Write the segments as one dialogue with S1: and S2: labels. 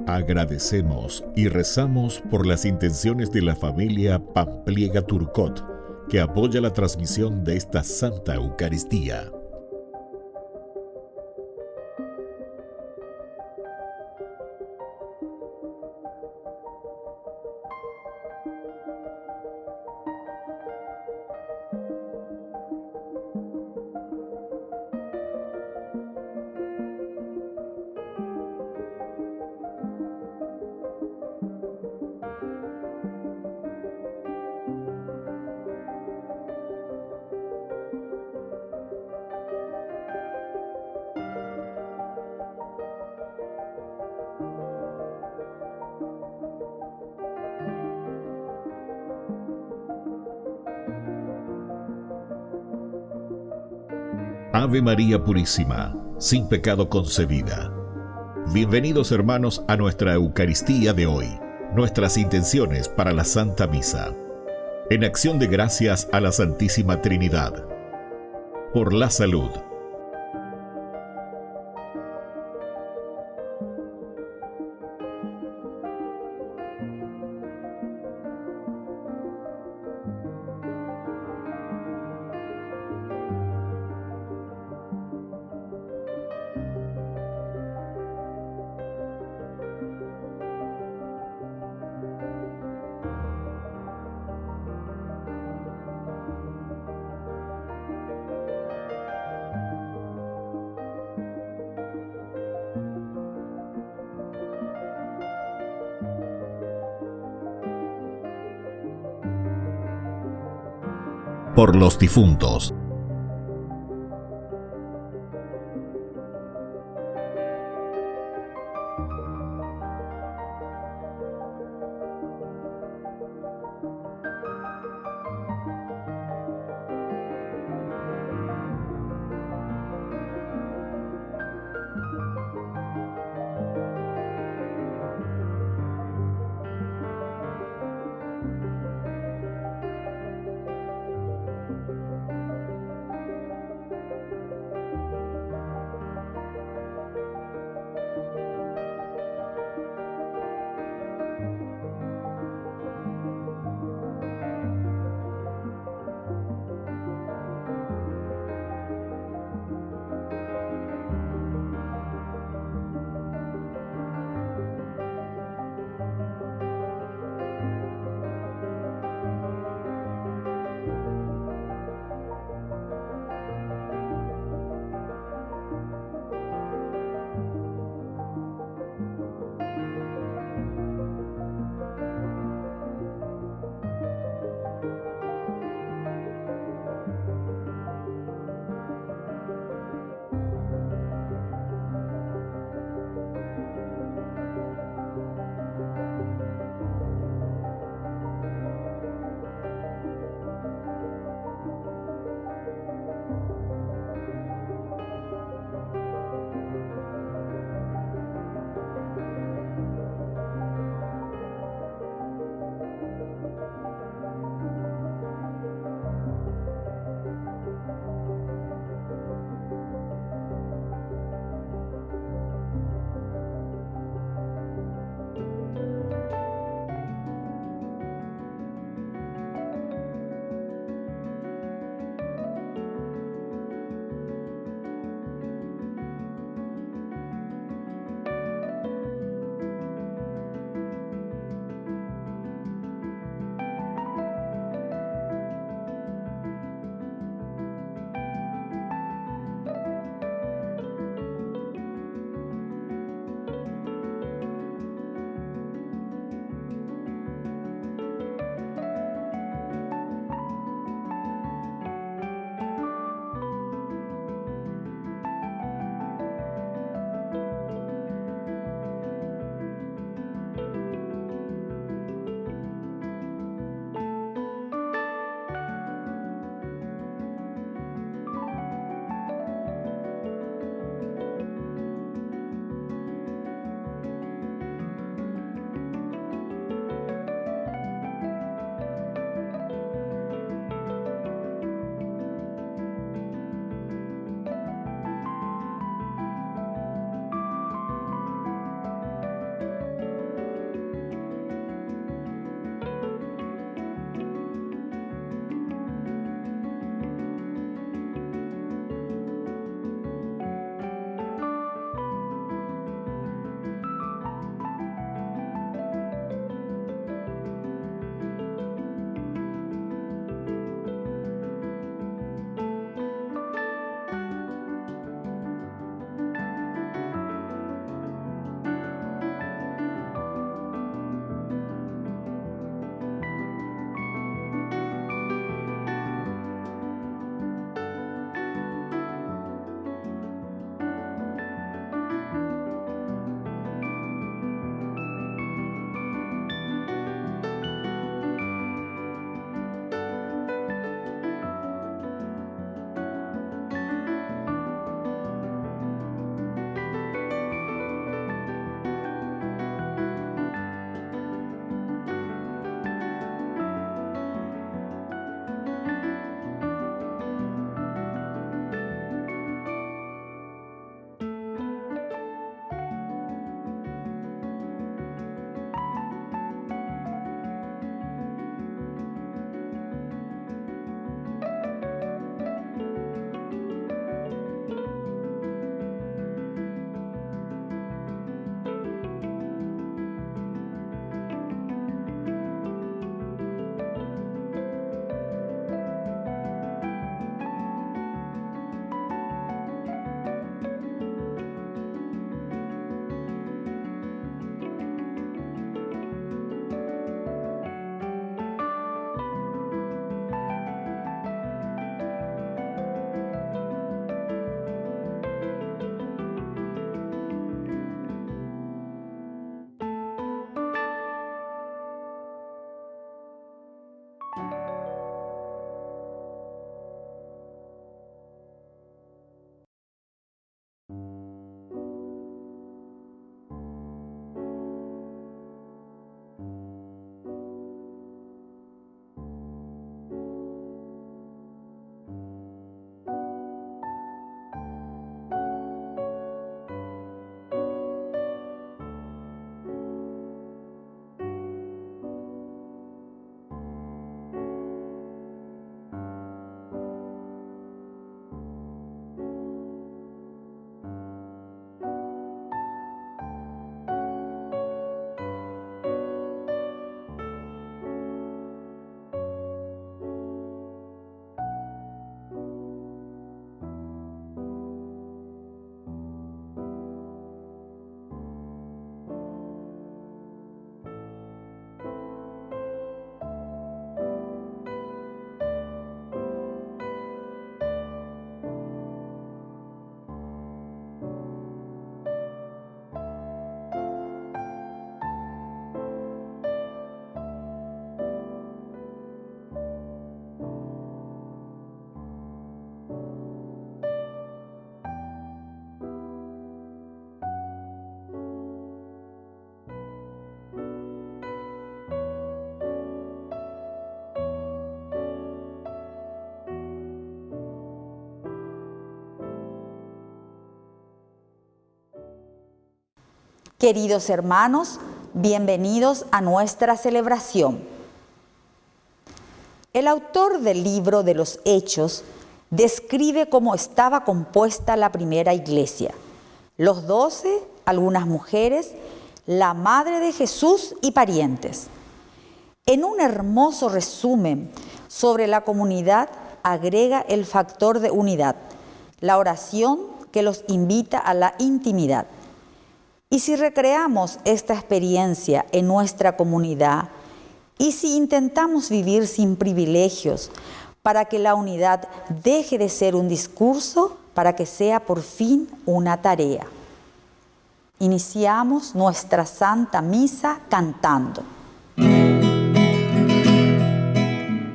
S1: Agradecemos y rezamos por las intenciones de la familia Pampliega Turcot, que apoya la transmisión de esta Santa Eucaristía. Ave María Purísima, sin pecado concebida. Bienvenidos hermanos a nuestra Eucaristía de hoy, nuestras intenciones para la Santa Misa. En acción de gracias a la Santísima Trinidad. Por la salud. Por los difuntos.
S2: Queridos hermanos, bienvenidos a nuestra celebración. El autor del libro de los Hechos describe cómo estaba compuesta la primera iglesia. Los 12, algunas mujeres, la madre de Jesús y parientes. En un hermoso resumen sobre la comunidad agrega el factor de unidad, la oración que los invita a la intimidad. Y si recreamos esta experiencia en nuestra comunidad y si intentamos vivir sin privilegios para que la unidad deje de ser un discurso, para que sea por fin una tarea. Iniciamos nuestra Santa Misa cantando.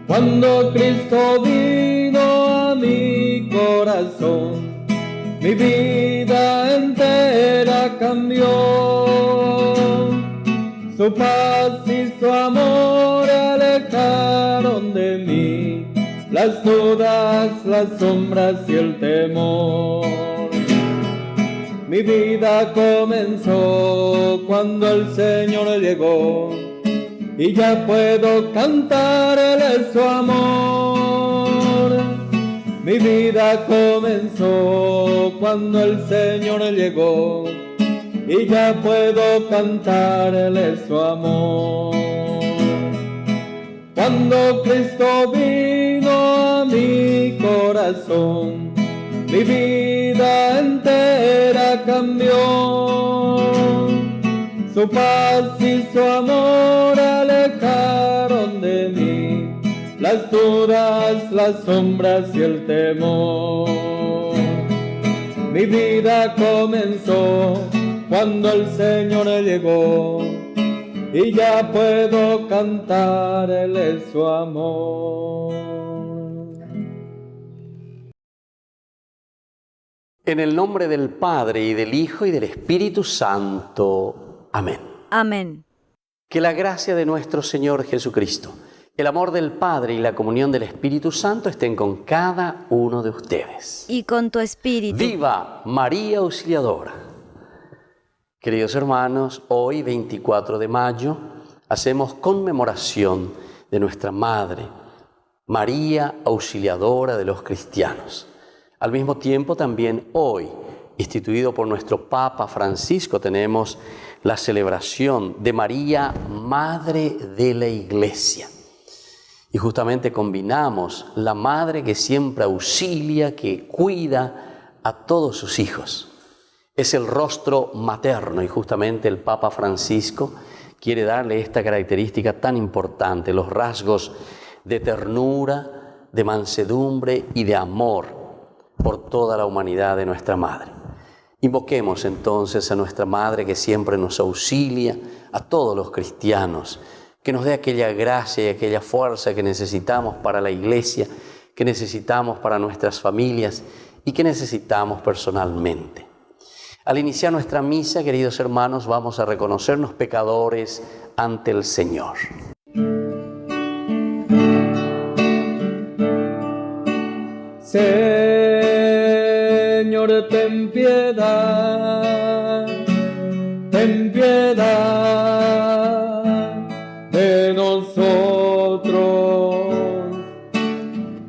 S3: Cuando Cristo vino a mi corazón, mi vida entera cambió. Su paz y su amor alejaron de mí las dudas, las sombras y el temor. Mi vida comenzó cuando el Señor llegó y ya puedo cantar, Él es su amor. Mi vida comenzó cuando el Señor llegó y ya puedo cantar, Él es su amor. Cuando Cristo vino a mi corazón, mi vida entera cambió. Su paz y su amor alejaron de mí las dudas, las sombras y el temor. Mi vida comenzó cuando el Señor llegó y ya puedo cantar, Él es su amor.
S4: En el nombre del Padre, y del Hijo, y del Espíritu Santo. Amén.
S5: Amén.
S4: Que la gracia de nuestro Señor Jesucristo, el amor del Padre y la comunión del Espíritu Santo estén con cada uno de ustedes.
S5: Y con tu espíritu.
S4: ¡Viva María Auxiliadora! Queridos hermanos, hoy 24 de mayo hacemos conmemoración de nuestra Madre, María Auxiliadora de los cristianos. Al mismo tiempo, también hoy, instituido por nuestro Papa Francisco, tenemos la celebración de María, Madre de la Iglesia. Y justamente combinamos la Madre que siempre auxilia, que cuida a todos sus hijos. Es el rostro materno y justamente el Papa Francisco quiere darle esta característica tan importante, los rasgos de ternura, de mansedumbre y de amor por toda la humanidad de nuestra Madre. Invoquemos entonces a nuestra Madre que siempre nos auxilia, a todos los cristianos, que nos dé aquella gracia y aquella fuerza que necesitamos para la Iglesia, que necesitamos para nuestras familias y que necesitamos personalmente. Al iniciar nuestra misa, queridos hermanos, vamos a reconocernos pecadores ante el Señor.
S3: Señor, ten piedad de nosotros.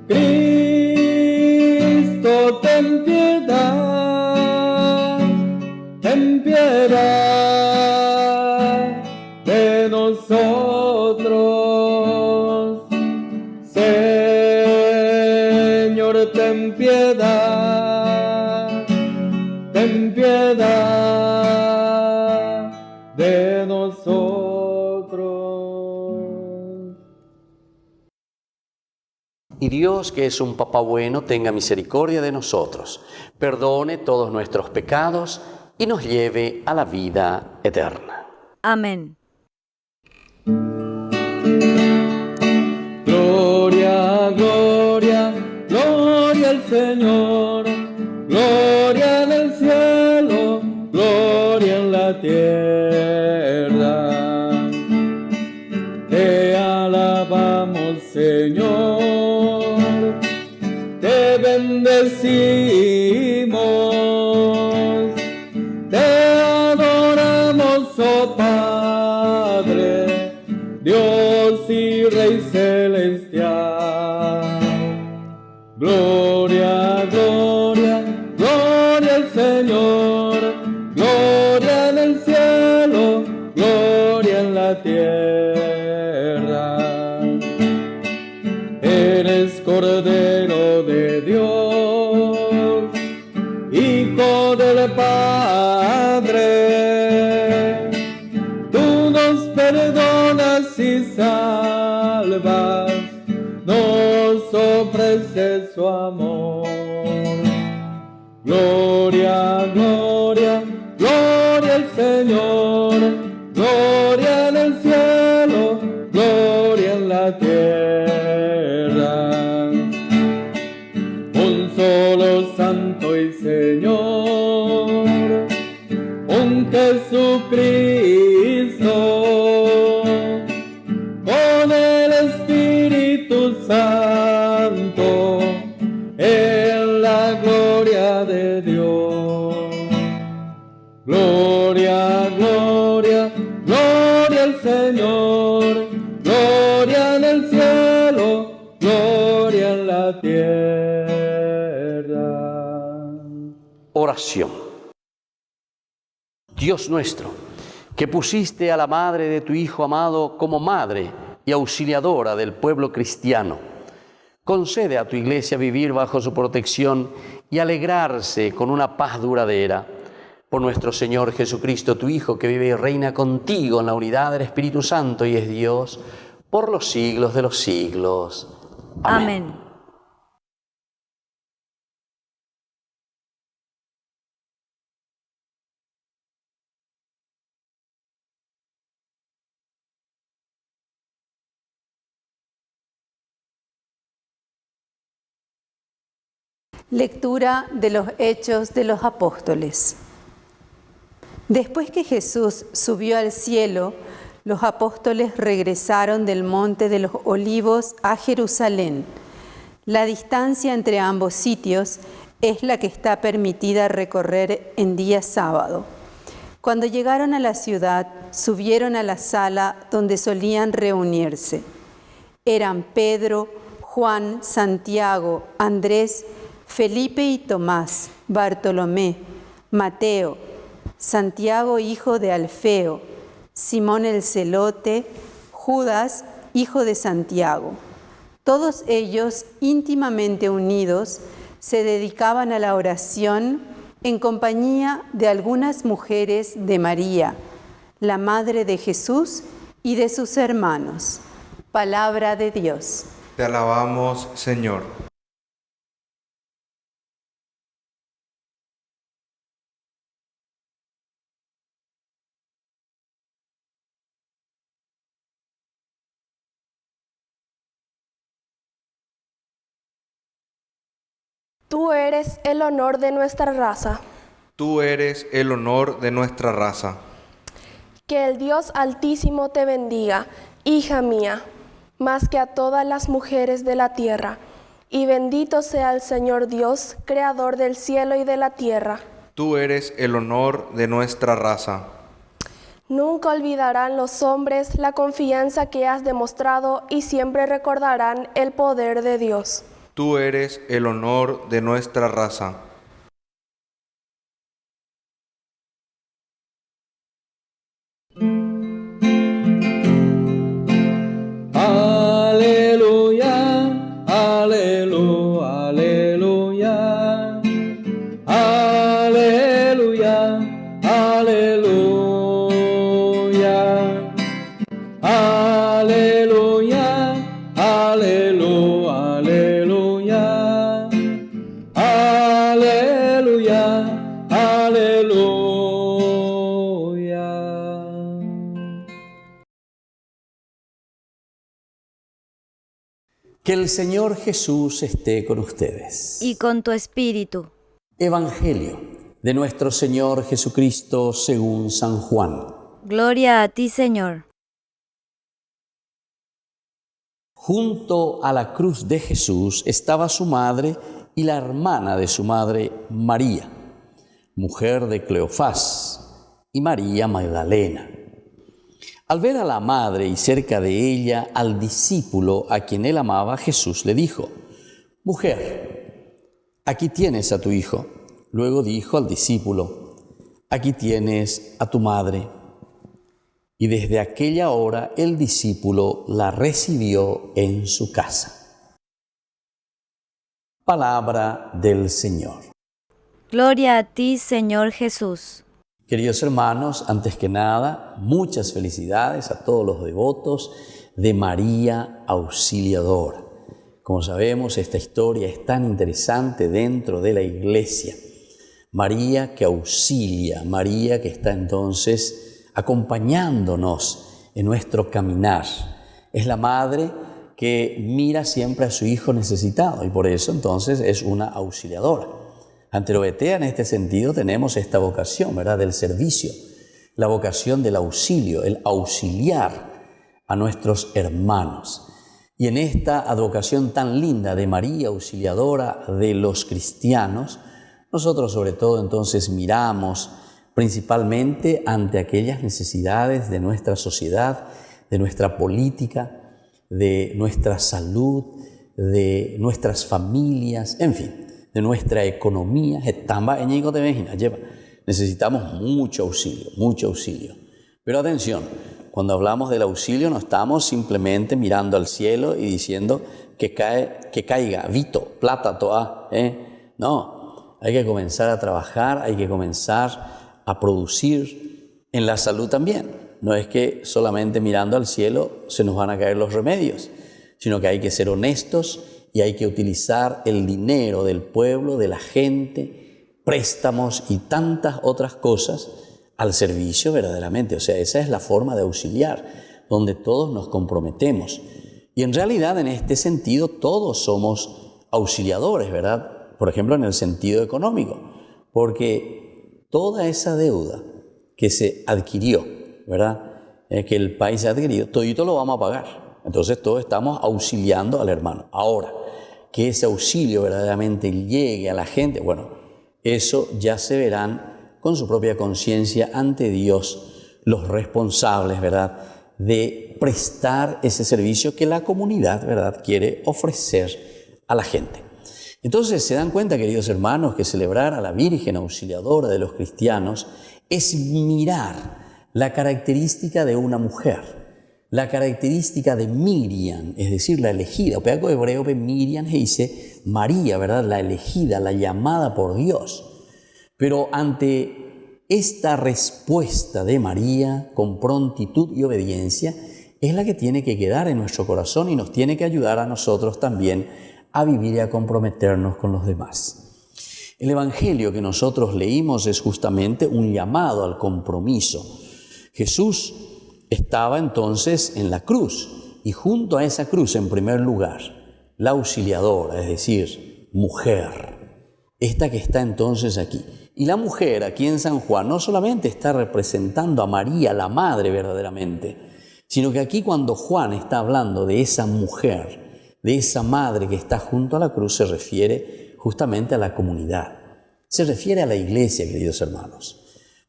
S3: Cristo, ten piedad de nosotros. Señor, ten piedad de nosotros.
S4: Y Dios, que es un Papá bueno, tenga misericordia de nosotros, perdone todos nuestros pecados y nos lleve a la vida eterna.
S5: Amén.
S3: Gloria, gloria, gloria al Señor, gloria en el cielo, gloria en la tierra. Te alabamos, Señor, te bendecimos, te adoramos, y Rey celestial. Gloria, gloria, gloria al Señor, gloria en el cielo, gloria en la tierra. Eres Cordero de Dios, Hijo del Padre, tú nos perdonas y salvas, nos ofrece su amor. Gloria, gloria, gloria al Señor, gloria en el cielo, gloria en la tierra. Un solo Santo y Señor, un Jesucristo, con el Espíritu Santo, en la gloria de Dios. Gloria, gloria, gloria al Señor, gloria en el cielo, gloria en la tierra.
S4: Oración. Dios nuestro, que pusiste a la madre de tu Hijo amado como madre y auxiliadora del pueblo cristiano, concede a tu Iglesia vivir bajo su protección y alegrarse con una paz duradera. Por nuestro Señor Jesucristo, tu Hijo, que vive y reina contigo en la unidad del Espíritu Santo y es Dios, por los siglos de los siglos. Amén.
S5: Amén.
S6: Lectura de los Hechos de los Apóstoles. Después que Jesús subió al cielo, los apóstoles regresaron del Monte de los Olivos a Jerusalén. La distancia entre ambos sitios es la que está permitida recorrer en día sábado. Cuando llegaron a la ciudad, subieron a la sala donde solían reunirse. Eran Pedro, Juan, Santiago, Andrés, Felipe y Tomás, Bartolomé, Mateo, Santiago hijo de Alfeo, Simón el Celote, Judas, hijo de Santiago. Todos ellos, íntimamente unidos, se dedicaban a la oración en compañía de algunas mujeres de María, la madre de Jesús y de sus hermanos. Palabra de Dios.
S7: Te alabamos, Señor.
S8: Tú eres el honor de nuestra raza.
S7: Tú eres el honor de nuestra raza.
S8: Que el Dios Altísimo te bendiga, hija mía, más que a todas las mujeres de la tierra. Y bendito sea el Señor Dios, creador del cielo y de la tierra.
S7: Tú eres el honor de nuestra raza.
S8: Nunca olvidarán los hombres la confianza que has demostrado y siempre recordarán el poder de Dios.
S7: Tú eres el honor de nuestra raza.
S3: Aleluya, aleluya, aleluya, aleluya, aleluya, aleluya, aleluya, aleluya, aleluya.
S4: Que el Señor Jesús esté con ustedes.
S5: Y con tu espíritu.
S4: Evangelio de nuestro Señor Jesucristo según San Juan.
S5: Gloria a ti, Señor.
S4: Junto a la cruz de Jesús estaba su madre y la hermana de su madre, María, mujer de Cleofás, y María Magdalena. Al ver a la madre y cerca de ella al discípulo a quien él amaba, Jesús le dijo: «Mujer, aquí tienes a tu hijo». Luego dijo al discípulo: «Aquí tienes a tu madre». Y desde aquella hora el discípulo la recibió en su casa. Palabra del Señor.
S5: Gloria a ti, Señor Jesús.
S4: Queridos hermanos, antes que nada, muchas felicidades a todos los devotos de María Auxiliadora. Como sabemos, esta historia es tan interesante dentro de la Iglesia. María que auxilia, María que está entonces acompañándonos en nuestro caminar. Es la madre que mira siempre a su hijo necesitado y por eso entonces es una auxiliadora. Ante Obetea, en este sentido, tenemos esta vocación, ¿verdad?, del servicio, la vocación del auxilio, el auxiliar a nuestros hermanos. Y en esta advocación tan linda de María Auxiliadora de los cristianos, nosotros sobre todo entonces miramos principalmente ante aquellas necesidades de nuestra sociedad, de nuestra política, de nuestra salud, de nuestras familias, en fin, de nuestra economía. Necesitamos mucho auxilio. Pero atención, cuando hablamos del auxilio no estamos simplemente mirando al cielo y diciendo que caiga, vito, plata, toa, No, hay que comenzar a trabajar, hay que comenzar a producir en la salud también. No es que solamente mirando al cielo se nos van a caer los remedios, sino que hay que ser honestos y hay que utilizar el dinero del pueblo, de la gente, préstamos y tantas otras cosas al servicio verdaderamente. O sea, esa es la forma de auxiliar, donde todos nos comprometemos. Y en realidad, en este sentido, todos somos auxiliadores, ¿verdad? Por ejemplo, en el sentido económico, porque toda esa deuda que se adquirió, ¿verdad?, que el país ha adquirido, todito lo vamos a pagar. Entonces todos estamos auxiliando al hermano. Ahora, que ese auxilio verdaderamente llegue a la gente, bueno, eso ya se verán con su propia conciencia ante Dios los responsables, ¿verdad?, de prestar ese servicio que la comunidad, ¿verdad?, quiere ofrecer a la gente. Entonces se dan cuenta, queridos hermanos, que celebrar a la Virgen Auxiliadora de los cristianos es mirar la característica de una mujer. La característica de Miriam, es decir, la elegida. Peaco hebreo Miriam dice María, ¿verdad?, la elegida, la llamada por Dios. Pero ante esta respuesta de María con prontitud y obediencia es la que tiene que quedar en nuestro corazón y nos tiene que ayudar a nosotros también a vivir y a comprometernos con los demás. El Evangelio que nosotros leímos es justamente un llamado al compromiso. Jesús estaba entonces en la cruz y junto a esa cruz, en primer lugar, la auxiliadora, es decir, mujer, esta que está entonces aquí. Y la mujer aquí en San Juan no solamente está representando a María, la madre verdaderamente, sino que aquí cuando Juan está hablando de esa mujer, de esa madre que está junto a la cruz, se refiere justamente a la comunidad, se refiere a la iglesia, queridos hermanos.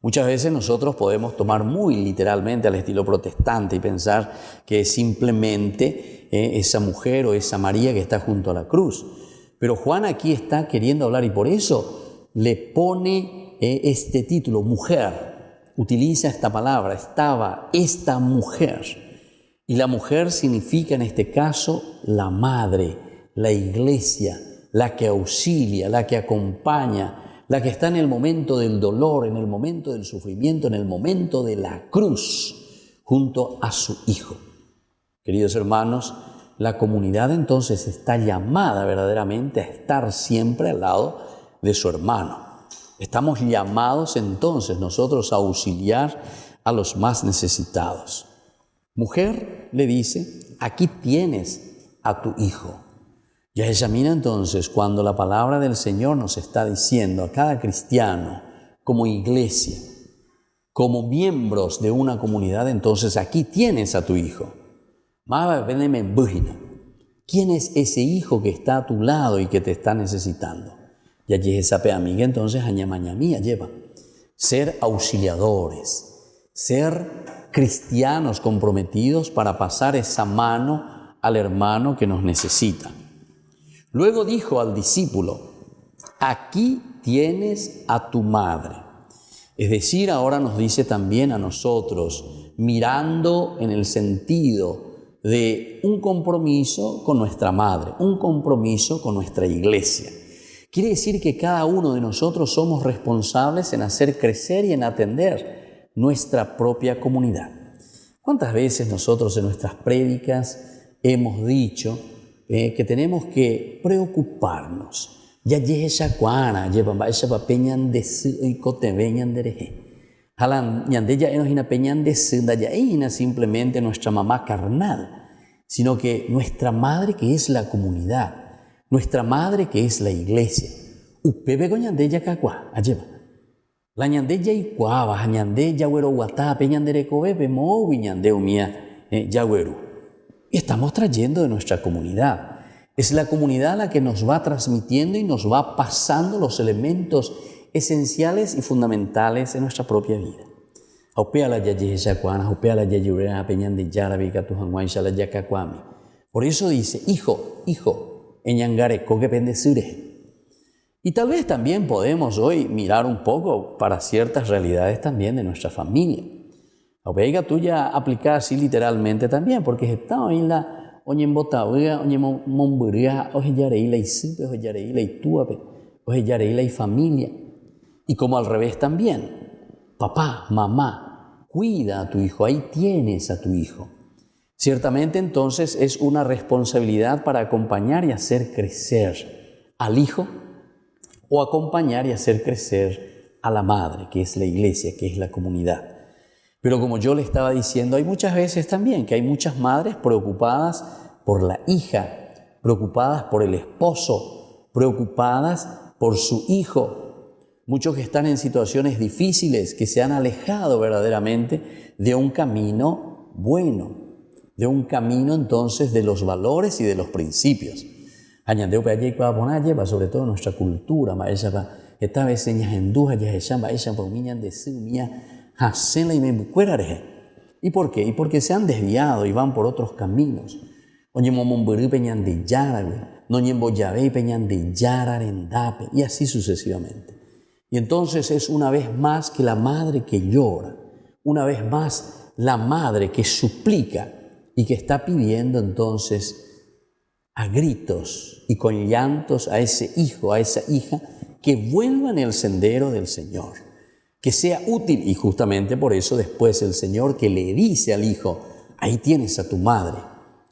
S4: Muchas veces nosotros podemos tomar muy literalmente al estilo protestante y pensar que es simplemente esa mujer o esa María que está junto a la cruz. Pero Juan aquí está queriendo hablar y por eso le pone este título, mujer. Utiliza esta palabra, estaba esta mujer. Y la mujer significa en este caso la madre, la iglesia, la que auxilia, la que acompaña, la que está en el momento del dolor, en el momento del sufrimiento, en el momento de la cruz, junto a su Hijo. Queridos hermanos, la comunidad entonces está llamada verdaderamente a estar siempre al lado de su hermano. Estamos llamados entonces nosotros a auxiliar a los más necesitados. Mujer, le dice, aquí tienes a tu hijo. Ya examina entonces cuando la palabra del Señor nos está diciendo a cada cristiano, como iglesia, como miembros de una comunidad, entonces aquí tienes a tu hijo. ¿Quién es ese hijo que está a tu lado y que te está necesitando? Y allí esa amiga entonces añamañamía lleva. Ser auxiliadores, ser cristianos comprometidos para pasar esa mano al hermano que nos necesita. Luego dijo al discípulo: aquí tienes a tu madre. Es decir, ahora nos dice también a nosotros, mirando en el sentido de un compromiso con nuestra madre, un compromiso con nuestra iglesia. Quiere decir que cada uno de nosotros somos responsables en hacer crecer y en atender nuestra propia comunidad. ¿Cuántas veces nosotros en nuestras prédicas hemos dicho que tenemos que preocuparnos? Ya esa cuana, lleva esa papeñan de y coteveñan de reje. Halan yandeya enos ina peñan de senda ya ina simplemente nuestra mamá carnal, sino que nuestra madre que es la comunidad, nuestra madre que es la iglesia. Upebe con yandeya kakua, alleva. La ñandeya y cuava, ñandeya güero guatá, peñandere cobebe, mowi ñandeu mía, yagüeru. Y estamos trayendo de nuestra comunidad. Es la comunidad la que nos va transmitiendo y nos va pasando los elementos esenciales y fundamentales en nuestra propia vida. Por eso dice, hijo, eñangareco que pendecire. Y tal vez también podemos hoy mirar un poco para ciertas realidades también de nuestra familia. Oiga, tú ya aplicas así literalmente también, porque está en la oye botabuga, oye momburia, oye yareila y supe, oye yareila y tuape, oye yareila y familia. Y como al revés también, papá, mamá, cuida a tu hijo, ahí tienes a tu hijo. Ciertamente entonces es una responsabilidad para acompañar y hacer crecer al hijo o acompañar y hacer crecer a la madre, que es la iglesia, que es la comunidad. Pero como yo le estaba diciendo, hay muchas veces también que hay muchas madres preocupadas por la hija, preocupadas por el esposo, preocupadas por su hijo. Muchos que están en situaciones difíciles, que se han alejado verdaderamente de un camino bueno, de un camino entonces de los valores y de los principios. Sobre todo nuestra cultura, esta vez señas en duja, ya se llama, ella de su mía. ¿Y por qué? Y porque se han desviado y van por otros caminos. Y así sucesivamente. Y entonces es una vez más que la madre que llora, una vez más la madre que suplica y que está pidiendo entonces a gritos y con llantos a ese hijo, a esa hija, que vuelva en el sendero del Señor. Que sea útil, y justamente por eso después el Señor que le dice al hijo, ahí tienes a tu madre,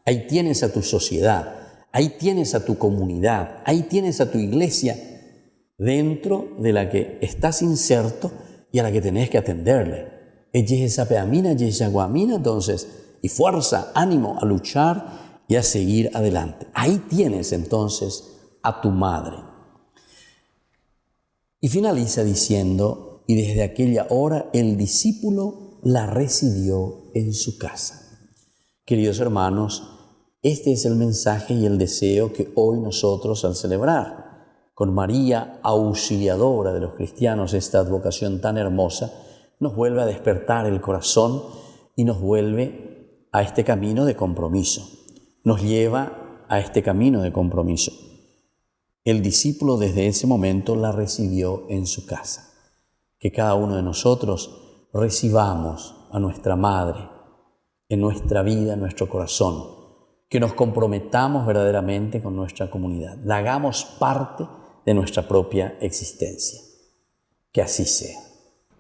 S4: ahí tienes a tu sociedad, ahí tienes a tu comunidad, ahí tienes a tu iglesia, dentro de la que estás inserto y a la que tenés que atenderle. Entonces, y fuerza, ánimo a luchar y a seguir adelante. Ahí tienes entonces a tu madre. Y finaliza diciendo, y desde aquella hora el discípulo la recibió en su casa. Queridos hermanos, este es el mensaje y el deseo que hoy nosotros al celebrar con María, auxiliadora de los cristianos, esta advocación tan hermosa, nos vuelve a despertar el corazón y nos vuelve a este camino de compromiso. Nos lleva a este camino de compromiso. El discípulo desde ese momento la recibió en su casa. Que cada uno de nosotros recibamos a nuestra madre en nuestra vida, en nuestro corazón. Que nos comprometamos verdaderamente con nuestra comunidad. La hagamos parte de nuestra propia existencia. Que así sea.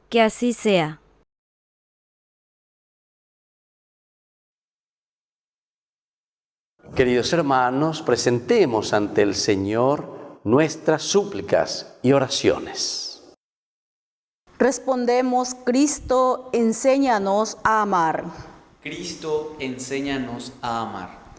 S5: Que así sea.
S4: Queridos hermanos, presentemos ante el Señor nuestras súplicas y oraciones.
S2: Respondemos, Cristo, enséñanos a amar.
S9: Cristo, enséñanos a amar.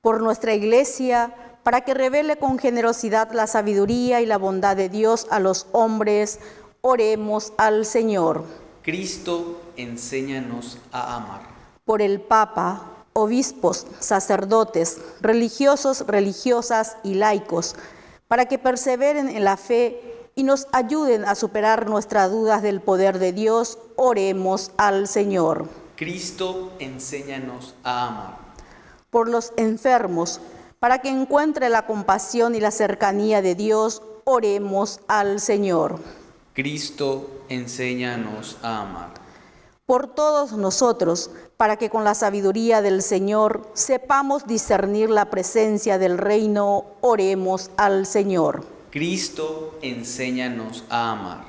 S2: Por nuestra Iglesia, para que revele con generosidad la sabiduría y la bondad de Dios a los hombres, oremos al Señor.
S9: Cristo, enséñanos a amar.
S2: Por el Papa, obispos, sacerdotes, religiosos, religiosas y laicos, para que perseveren en la fe
S6: y nos ayuden a superar nuestras dudas del poder de Dios, oremos al Señor.
S9: Cristo, enséñanos a amar.
S6: Por los enfermos, para que encuentre la compasión y la cercanía de Dios, oremos al Señor.
S9: Cristo, enséñanos a amar.
S6: Por todos nosotros, para que con la sabiduría del Señor sepamos discernir la presencia del reino, oremos al Señor.
S9: Cristo, enséñanos a amar.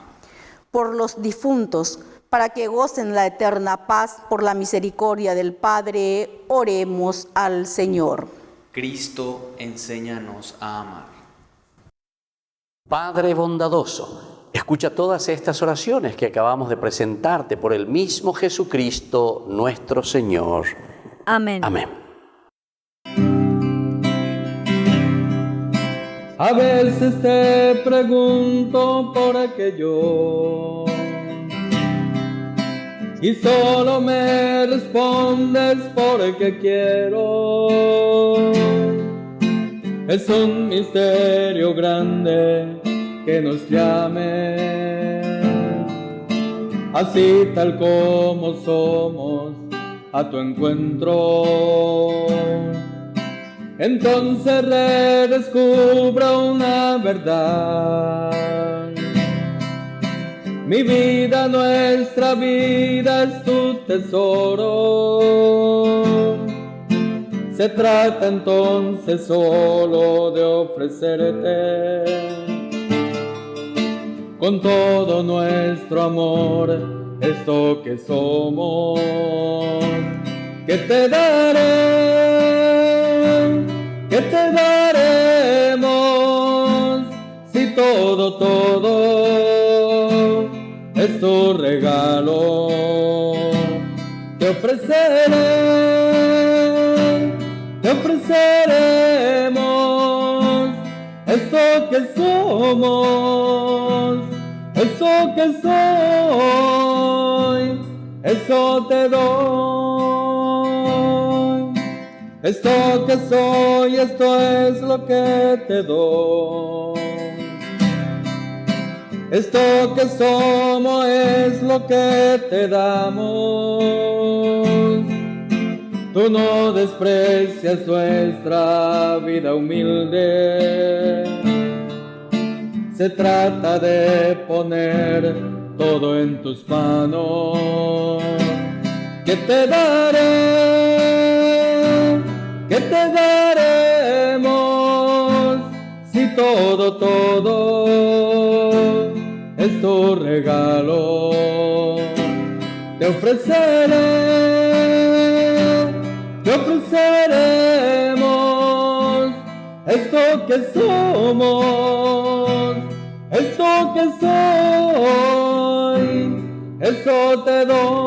S6: Por los difuntos, para que gocen la eterna paz por la misericordia del Padre, oremos al Señor.
S9: Cristo, enséñanos a amar.
S4: Padre bondadoso, escucha todas estas oraciones que acabamos de presentarte por el mismo Jesucristo nuestro Señor.
S5: Amén.
S4: Amén.
S3: A veces te pregunto por aquello y solo me respondes porque quiero. Es un misterio grande que nos llame, así tal como somos, a tu encuentro. Entonces redescubro una verdad. Mi vida, nuestra vida es tu tesoro. Se trata entonces solo de ofrecerte con todo nuestro amor esto que somos, que te daré, que te daremos, si todo es tu regalo, te ofreceremos esto que somos, esto que soy, eso te doy. Esto que soy, esto es lo que te doy. Esto que somos es lo que te damos. Tú no desprecias nuestra vida humilde. Se trata de poner todo en tus manos. Que te daré, que te daremos, si todo es tu regalo. Te ofreceremos esto que somos, esto que soy, eso te doy.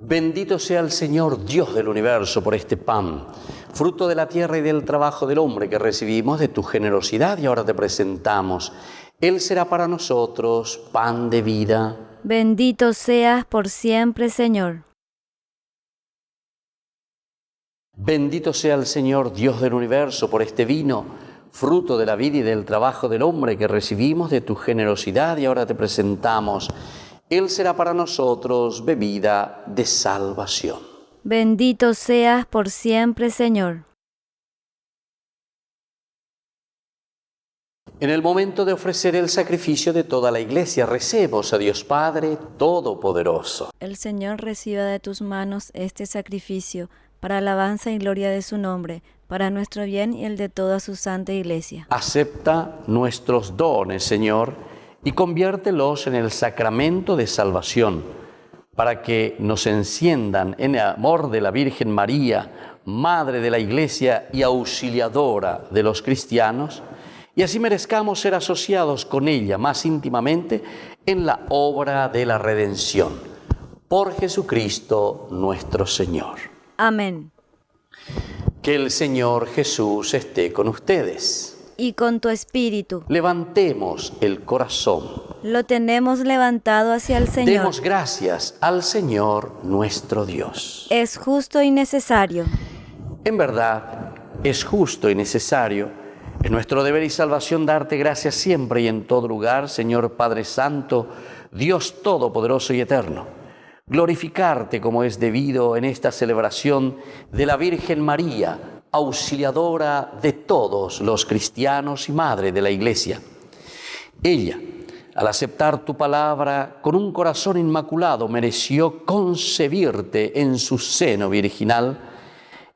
S4: Bendito sea el Señor, Dios del universo, por este pan, fruto de la tierra y del trabajo del hombre que recibimos de tu generosidad y ahora te presentamos. Él será para nosotros pan de vida.
S5: Bendito seas por siempre, Señor.
S4: Bendito sea el Señor, Dios del universo, por este vino, fruto de la vida y del trabajo del hombre que recibimos de tu generosidad y ahora te presentamos. Él será para nosotros bebida de salvación.
S5: Bendito seas por siempre, Señor.
S4: En el momento de ofrecer el sacrificio de toda la Iglesia, recemos a Dios Padre Todopoderoso.
S5: El Señor reciba de tus manos este sacrificio para alabanza y gloria de su nombre, para nuestro bien y el de toda su santa Iglesia.
S4: Acepta nuestros dones, Señor, y conviértelos en el sacramento de salvación, para que nos enciendan en el amor de la Virgen María, Madre de la Iglesia y auxiliadora de los cristianos, y así merezcamos ser asociados con ella más íntimamente en la obra de la redención. Por Jesucristo nuestro Señor.
S5: Amén.
S4: Que el Señor Jesús esté con ustedes.
S5: Y con tu espíritu.
S4: Levantemos el corazón.
S5: Lo tenemos levantado hacia el Señor.
S4: Demos gracias al Señor nuestro Dios.
S5: Es justo y necesario.
S4: En verdad, es justo y necesario, es nuestro deber y salvación darte gracias siempre y en todo lugar, Señor Padre Santo, Dios Todopoderoso y Eterno. Glorificarte como es debido en esta celebración de la Virgen María, auxiliadora de todos los cristianos y madre de la Iglesia. Ella, al aceptar tu palabra con un corazón inmaculado, mereció concebirte en su seno virginal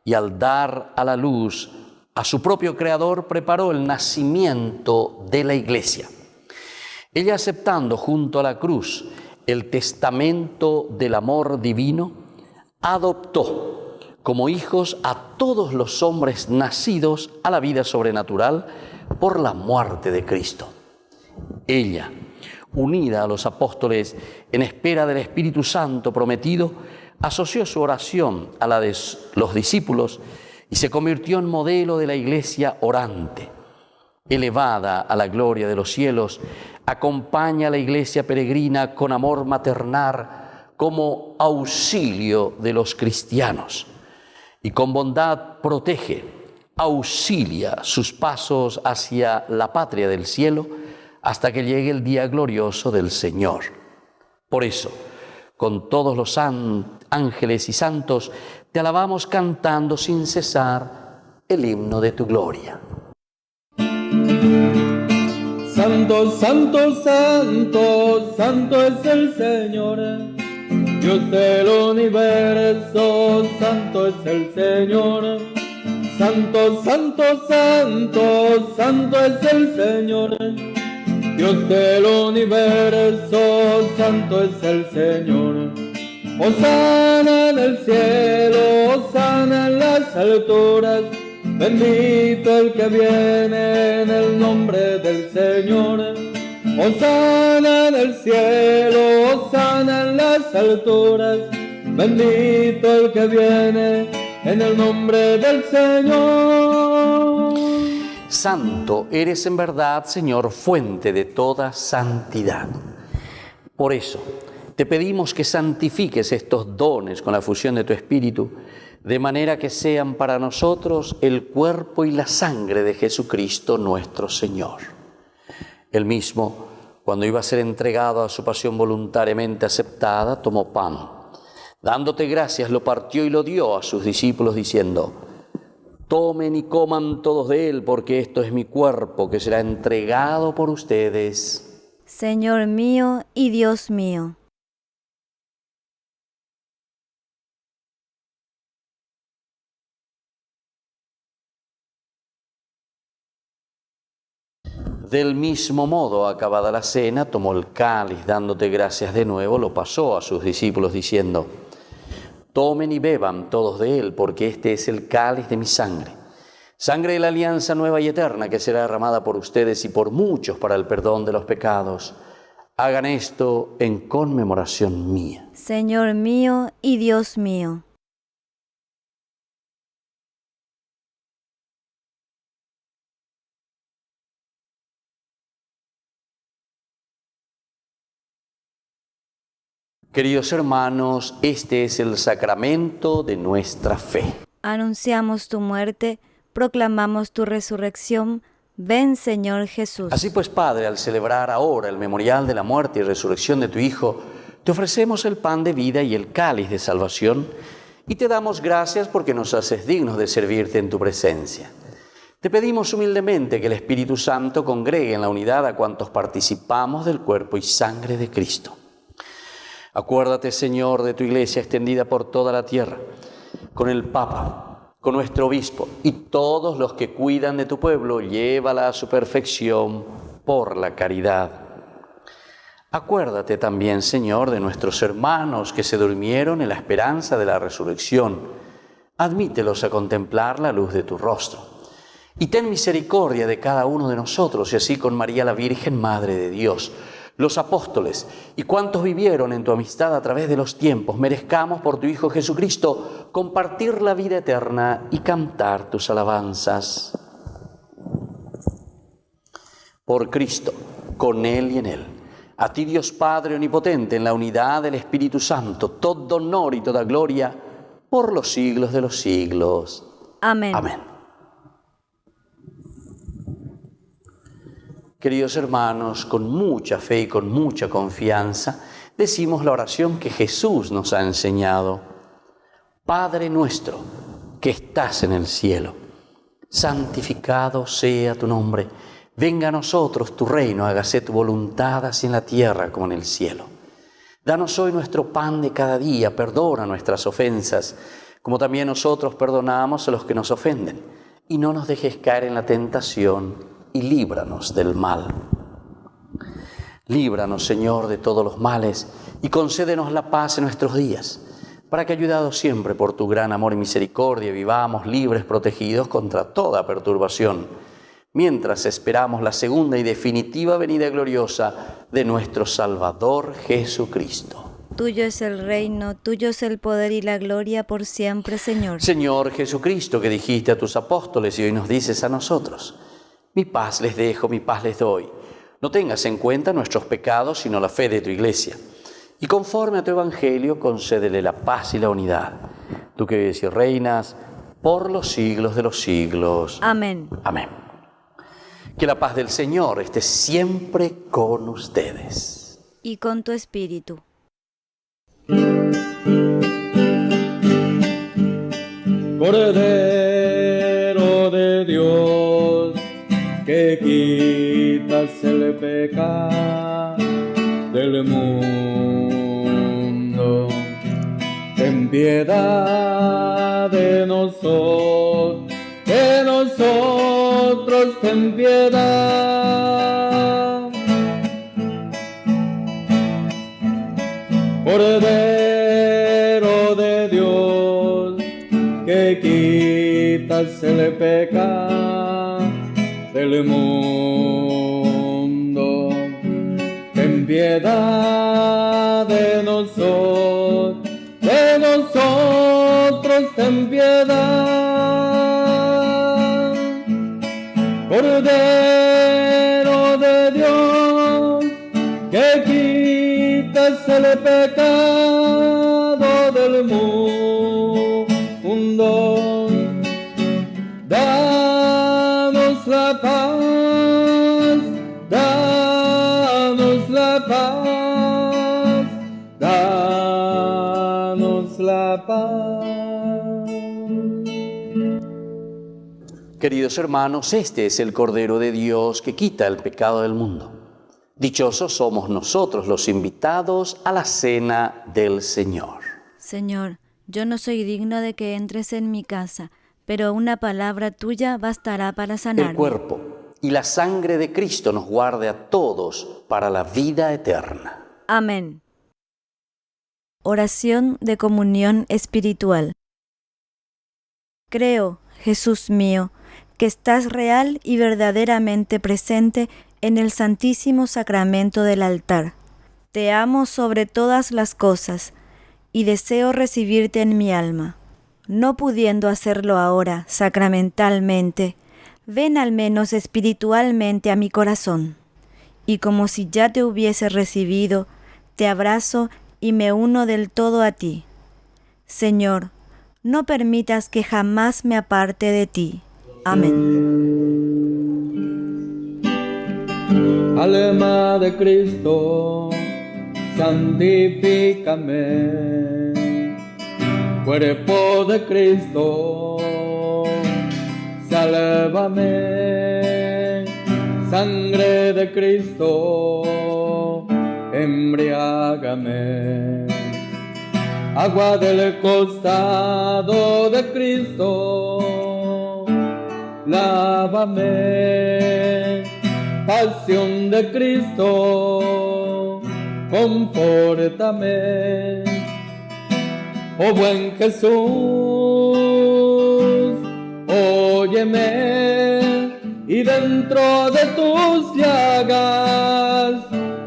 S4: y al dar a la luz a su propio Creador preparó el nacimiento de la Iglesia. Ella, aceptando junto a la cruz el testamento del amor divino, adoptó como hijos a todos los hombres nacidos a la vida sobrenatural por la muerte de Cristo. Ella, unida a los apóstoles en espera del Espíritu Santo prometido, asoció su oración a la de los discípulos y se convirtió en modelo de la Iglesia orante. Elevada a la gloria de los cielos, acompaña a la Iglesia peregrina con amor maternal como auxilio de los cristianos y con bondad protege, auxilia sus pasos hacia la patria del cielo hasta que llegue el día glorioso del Señor. Por eso, con todos los ángeles y santos, te alabamos cantando sin cesar el himno de tu gloria.
S3: Santo, santo, santo, santo es el Señor, Dios del universo, santo es el Señor. Santo, santo, santo, santo es el Señor, Dios del universo, santo es el Señor. Hosana en el cielo, hosana en las alturas, bendito el que viene en el nombre del Señor. Hosana en el cielo, hosana en las alturas, bendito el que viene en el nombre del Señor.
S4: Santo eres en verdad, Señor, fuente de toda santidad. Por eso, te pedimos que santifiques estos dones con la fusión de tu Espíritu, de manera que sean para nosotros el cuerpo y la sangre de Jesucristo nuestro Señor. Él mismo, cuando iba a ser entregado a su pasión voluntariamente aceptada, tomó pan. Dándote gracias, lo partió y lo dio a sus discípulos, diciendo: tomen y coman todos de él, porque esto es mi cuerpo que será entregado por ustedes.
S5: Señor mío y Dios mío.
S4: Del mismo modo, acabada la cena, tomó el cáliz, dándote gracias de nuevo, lo pasó a sus discípulos, diciendo: tomen y beban todos de él, porque este es el cáliz de mi sangre, sangre de la alianza nueva y eterna, que será derramada por ustedes y por muchos para el perdón de los pecados. Hagan esto en conmemoración mía.
S5: Señor mío y Dios mío.
S4: Queridos hermanos, este es el sacramento de nuestra fe.
S5: Anunciamos tu muerte, proclamamos tu resurrección. Ven, Señor Jesús.
S4: Así pues, Padre, al celebrar ahora el memorial de la muerte y resurrección de tu Hijo, te ofrecemos el pan de vida y el cáliz de salvación, y te damos gracias porque nos haces dignos de servirte en tu presencia. Te pedimos humildemente que el Espíritu Santo congregue en la unidad a cuantos participamos del cuerpo y sangre de Cristo. Acuérdate, Señor, de tu Iglesia extendida por toda la tierra, con el Papa, con nuestro Obispo y todos los que cuidan de tu pueblo, llévala a su perfección por la caridad. Acuérdate también, Señor, de nuestros hermanos que se durmieron en la esperanza de la resurrección. Admítelos a contemplar la luz de tu rostro. Y ten misericordia de cada uno de nosotros, y así con María la Virgen, Madre de Dios, los apóstoles y cuantos vivieron en tu amistad a través de los tiempos, merezcamos por tu Hijo Jesucristo compartir la vida eterna y cantar tus alabanzas. Por Cristo, con Él y en Él, a ti Dios Padre Omnipotente, en la unidad del Espíritu Santo, todo honor y toda gloria por los siglos de los siglos.
S5: Amén.
S4: Amén. Queridos hermanos, con mucha fe y con mucha confianza, decimos la oración que Jesús nos ha enseñado. Padre nuestro, que estás en el cielo, santificado sea tu nombre. Venga a nosotros tu reino, hágase tu voluntad, así en la tierra como en el cielo. Danos hoy nuestro pan de cada día, perdona nuestras ofensas, como también nosotros perdonamos a los que nos ofenden. Y no nos dejes caer en la tentación, y líbranos del mal. Líbranos, Señor, de todos los males, y concédenos la paz en nuestros días, para que, ayudados siempre por tu gran amor y misericordia, vivamos libres, protegidos contra toda perturbación, mientras esperamos la segunda y definitiva venida gloriosa de nuestro Salvador Jesucristo.
S5: Tuyo es el reino, tuyo es el poder y la gloria por siempre, Señor.
S4: Señor Jesucristo, que dijiste a tus apóstoles y hoy nos dices a nosotros: mi paz les dejo, mi paz les doy. No tengas en cuenta nuestros pecados, sino la fe de tu Iglesia. Y conforme a tu Evangelio, concédele la paz y la unidad. Tú que vives y reinas por los siglos de los siglos.
S5: Amén.
S4: Amén. Que la paz del Señor esté siempre con ustedes.
S5: Y con tu espíritu.
S3: Cordero de Dios, que quitas el pecado del mundo, ten piedad de nosotros, ten piedad. Cordero de Dios, que quitas el pecado del mundo, ten piedad de nosotros, ten piedad. Cordero de Dios, que quitas el pecado del mundo, danos la paz, danos la paz, danos la paz.
S4: Queridos hermanos, este es el Cordero de Dios que quita el pecado del mundo. Dichosos somos nosotros los invitados a la cena del Señor.
S5: Señor, yo no soy digno de que entres en mi casa, pero una palabra tuya bastará para sanarme.
S4: El cuerpo y la sangre de Cristo nos guarde a todos para la vida eterna.
S5: Amén. Oración de comunión espiritual. Creo, Jesús mío, que estás real y verdaderamente presente en el Santísimo Sacramento del altar. Te amo sobre todas las cosas y deseo recibirte en mi alma. No pudiendo hacerlo ahora sacramentalmente, ven al menos espiritualmente a mi corazón. Y como si ya te hubiese recibido, te abrazo y me uno del todo a ti. Señor, no permitas que jamás me aparte de ti. Amén.
S3: Alma de Cristo, santifícame. Cuerpo de Cristo, sálvame. Sangre de Cristo, embriágame. Agua del costado de Cristo, lávame. Pasión de Cristo, confórtame. Oh buen Jesús, óyeme, y dentro de tus llagas,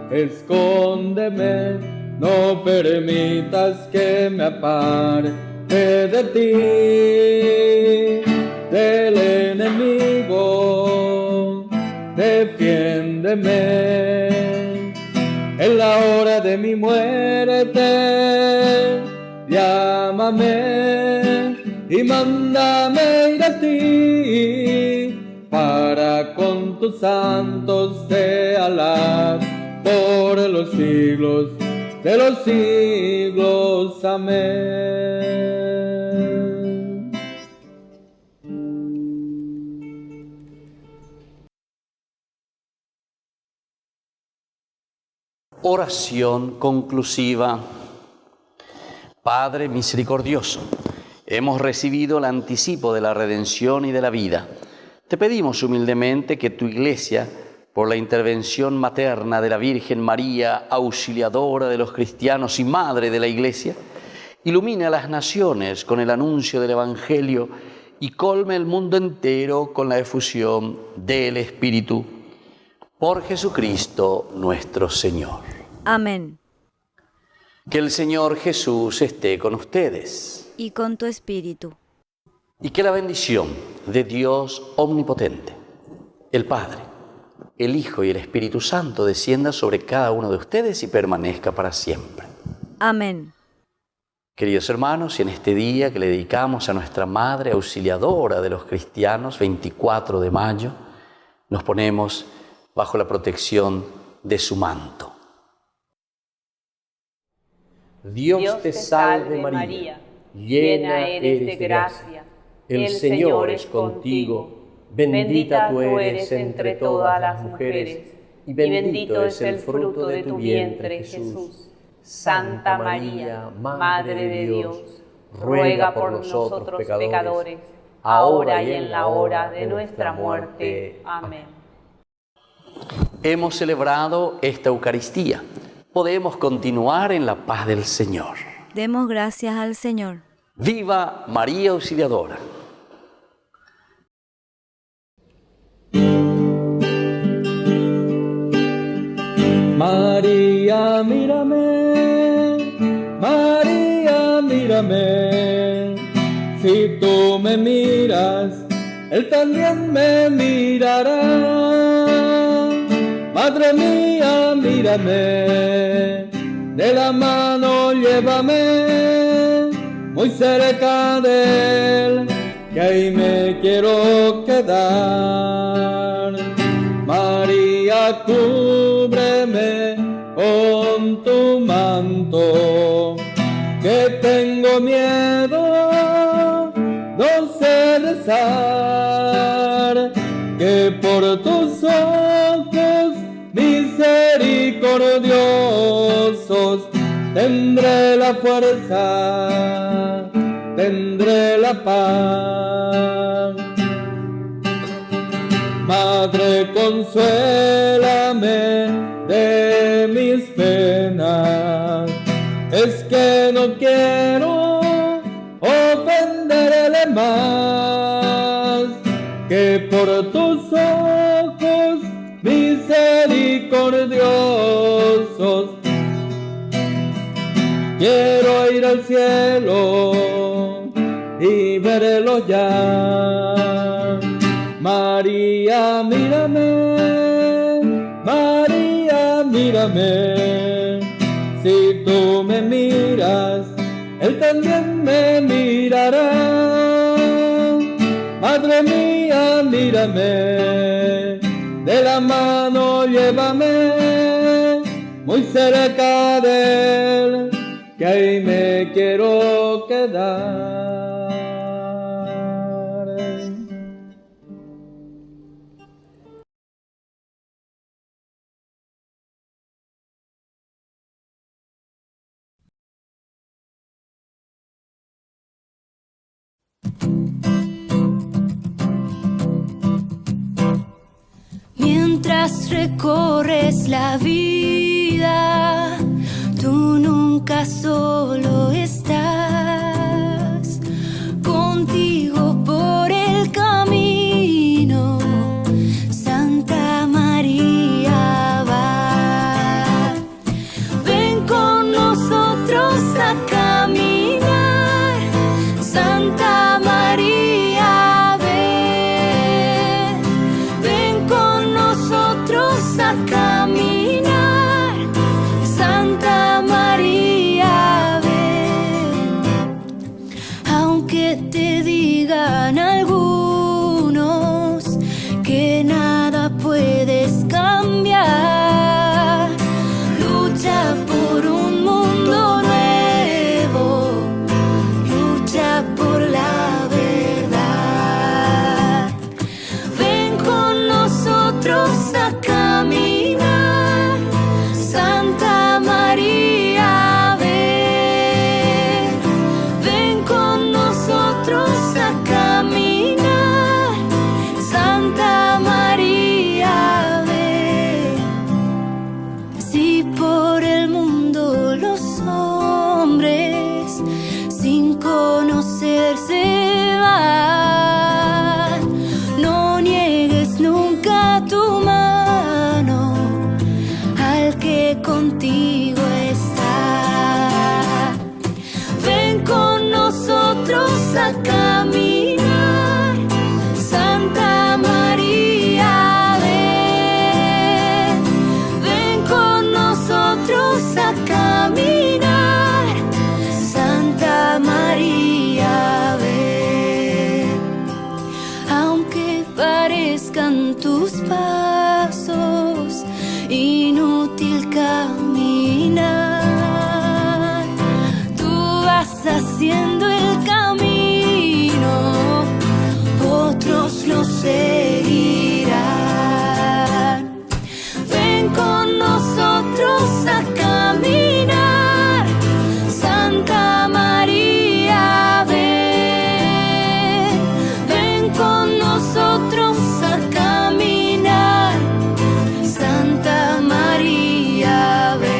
S3: escóndeme, no permitas que me aparte de ti, del enemigo, defiéndeme. En la hora de mi muerte, llámame y mándame ir a ti, para con tus santos te alar por los siglos de los siglos. Amén.
S4: Oración conclusiva. Padre misericordioso, hemos recibido el anticipo de la redención y de la vida. Te pedimos humildemente que tu Iglesia, por la intervención materna de la Virgen María, auxiliadora de los cristianos y madre de la Iglesia, ilumine a las naciones con el anuncio del Evangelio y colme el mundo entero con la efusión del Espíritu. Por Jesucristo nuestro Señor.
S5: Amén.
S4: Que el Señor Jesús esté con ustedes.
S5: Y con tu espíritu.
S4: Y que la bendición de Dios omnipotente, el Padre, el Hijo y el Espíritu Santo descienda sobre cada uno de ustedes y permanezca para siempre.
S5: Amén.
S4: Queridos hermanos, y en este día que le dedicamos a nuestra Madre auxiliadora de los cristianos, 24 de mayo, nos ponemos bajo la protección de su manto.
S10: Dios te salve María, llena eres de gracia, el Señor es contigo, bendita tú eres entre todas las mujeres, y bendito es el fruto de tu vientre, Jesús. Santa María, Madre de Dios, ruega por nosotros pecadores, ahora y en la hora de nuestra muerte. Amén.
S4: Hemos celebrado esta Eucaristía. Podemos continuar en la paz del Señor.
S5: Demos gracias al Señor.
S4: ¡Viva María Auxiliadora!
S3: María, mírame, María, mírame, si tú me miras, Él también me mirará. Madre mía, mírame, de la mano llévame, muy cerca de Él, que ahí me quiero quedar. María, cúbreme con tu manto, que tengo miedo, no sé rezar, que por tus ojos misericordiosos tendré la fuerza, tendré la paz. Madre, consuélame de mis penas, es que no quiero ofenderle más, que por tus ojos misericordiosos quiero ir al cielo y verlo ya. María, mírame, María, mírame, si tú me miras, Él también me mirará. Madre mía, mírame, de la mano llévame, muy cerca de Él, que ahí me quiero quedar.
S11: Mientras recorres la vida, tú nunca solo estás. Contigo por el camino, Santa María va. Ven con nosotros a caminar, Santa María, ven. Ven con nosotros a caminar, Santa María, ven. Aunque te caminar. Santa María, ven con nosotros a caminar. Santa María, ven. Aunque parezcan tus pasos inútil caminar, tú vas haciendo el camino, otros lo seguirán. Ven con nosotros a caminar. Santa María, ven con nosotros a caminar. Santa María, ven.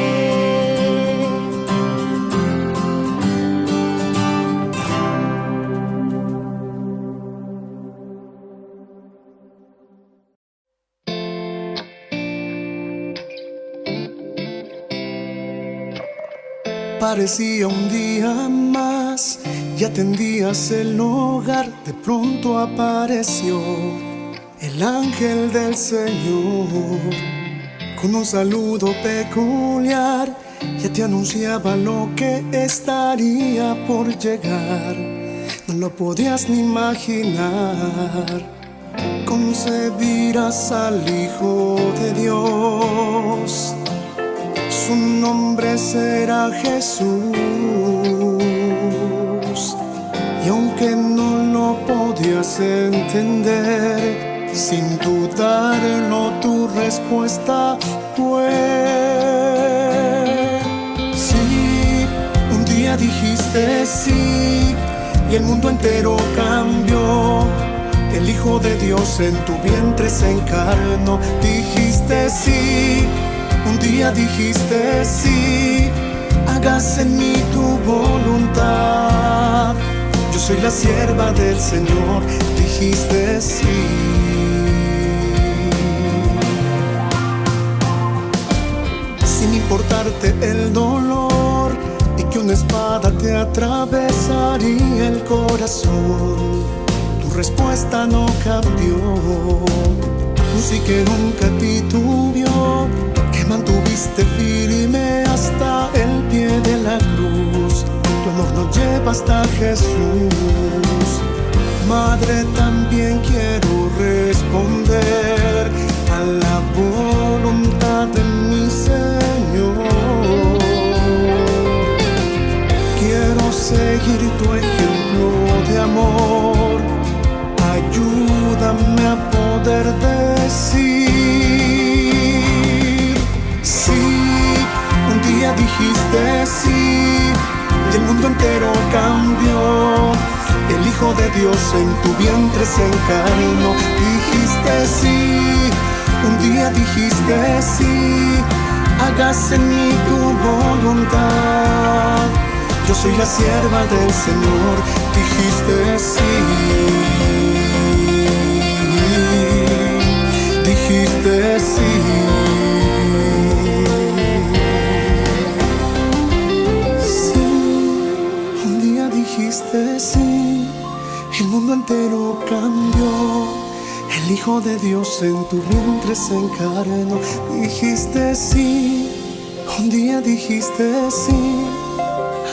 S12: Parecía un día más y atendías el hogar. De pronto apareció el ángel del Señor con un saludo peculiar. Ya te anunciaba lo que estaría por llegar. No lo podías ni imaginar. Concebirás al Hijo de Dios. Su nombre será Jesús. Y aunque no lo podías entender, sin dudarlo tu respuesta fue sí. Un día dijiste sí y el mundo entero cambió. El Hijo de Dios en tu vientre se encarnó. Dijiste sí. Un día dijiste sí, hágase en mí tu voluntad. Yo soy la sierva del Señor, dijiste sí. Sin importarte el dolor y que una espada te atravesaría el corazón, tu respuesta no cambió. Un sí que nunca titubeó, que mantuviste firme hasta el pie de la cruz. Tu amor nos lleva hasta Jesús. Madre, también quiero responder a la voluntad de mi Señor. Quiero seguir tu ejemplo de amor. Ayúdame a poder decir sí. Un día dijiste sí y el mundo entero cambió. El Hijo de Dios en tu vientre se encarnó. Dijiste sí. Un día dijiste sí, hágase en mí tu voluntad. Yo soy la sierva del Señor. Dijiste sí. Dijiste sí. Sí, un día dijiste sí, el mundo entero cambió. El Hijo de Dios en tu vientre se encarnó. Dijiste sí, un día dijiste sí,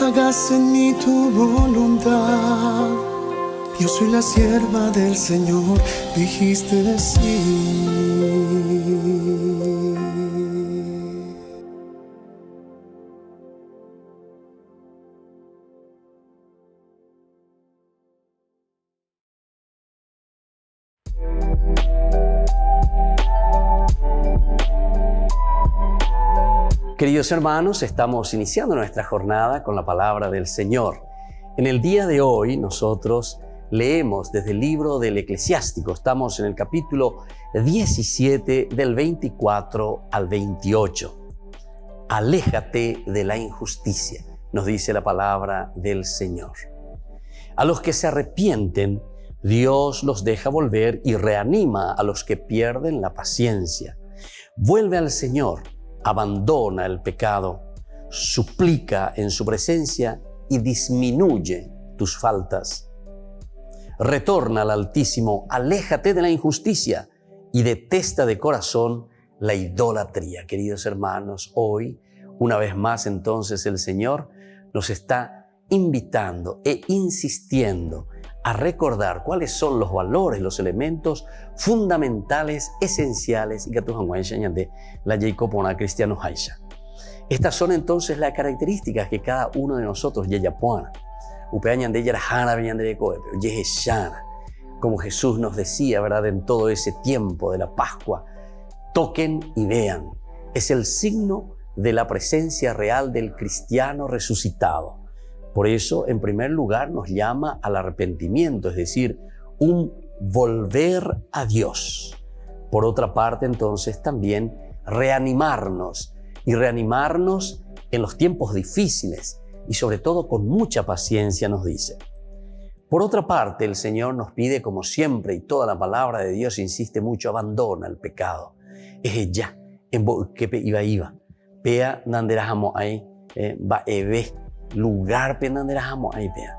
S12: hágase en mí tu voluntad. Yo soy la sierva del Señor, dijiste sí.
S4: Queridos hermanos, estamos iniciando nuestra jornada con la palabra del Señor. En el día de hoy nosotros leemos desde el libro del Eclesiástico. Estamos en el capítulo 17 del 24 al 28. Aléjate de la injusticia, nos dice la palabra del Señor. A los que se arrepienten, Dios los deja volver y reanima a los que pierden la paciencia. Vuelve al Señor, abandona el pecado, suplica en su presencia y disminuye tus faltas. Retorna al Altísimo, aléjate de la injusticia y detesta de corazón la idolatría. Queridos hermanos, hoy, una vez más entonces el Señor nos está invitando e insistiendo a recordar cuáles son los valores, los elementos fundamentales, esenciales y que tú de la Jacobona cristiano haisha. Estas son entonces las características que cada uno de nosotros ya pone. Como Jesús nos decía, ¿verdad? En todo ese tiempo de la Pascua, toquen y vean. Es el signo de la presencia real del cristiano resucitado. Por eso, en primer lugar, nos llama al arrepentimiento, es decir, un volver a Dios. Por otra parte, entonces, también reanimarnos, y reanimarnos en los tiempos difíciles, y sobre todo con mucha paciencia, nos dice. Por otra parte, el Señor nos pide, como siempre, y toda la palabra de Dios insiste mucho, abandona el pecado. Es ya, en que iba. Pea nanderajamo ahí, va eve, lugar pe nanderajamo ahí, pea.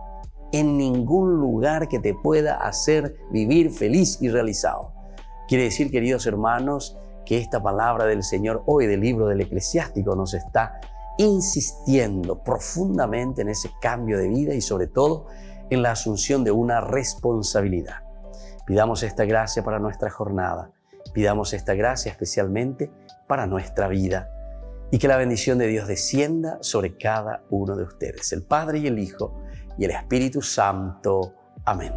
S4: En ningún lugar que te pueda hacer vivir feliz y realizado. Quiere decir, queridos hermanos, que esta palabra del Señor hoy del libro del Eclesiástico nos está insistiendo profundamente en ese cambio de vida y sobre todo en la asunción de una responsabilidad. Pidamos esta gracia para nuestra jornada, pidamos esta gracia especialmente para nuestra vida y que la bendición de Dios descienda sobre cada uno de ustedes, el Padre y el Hijo y el Espíritu Santo. Amén.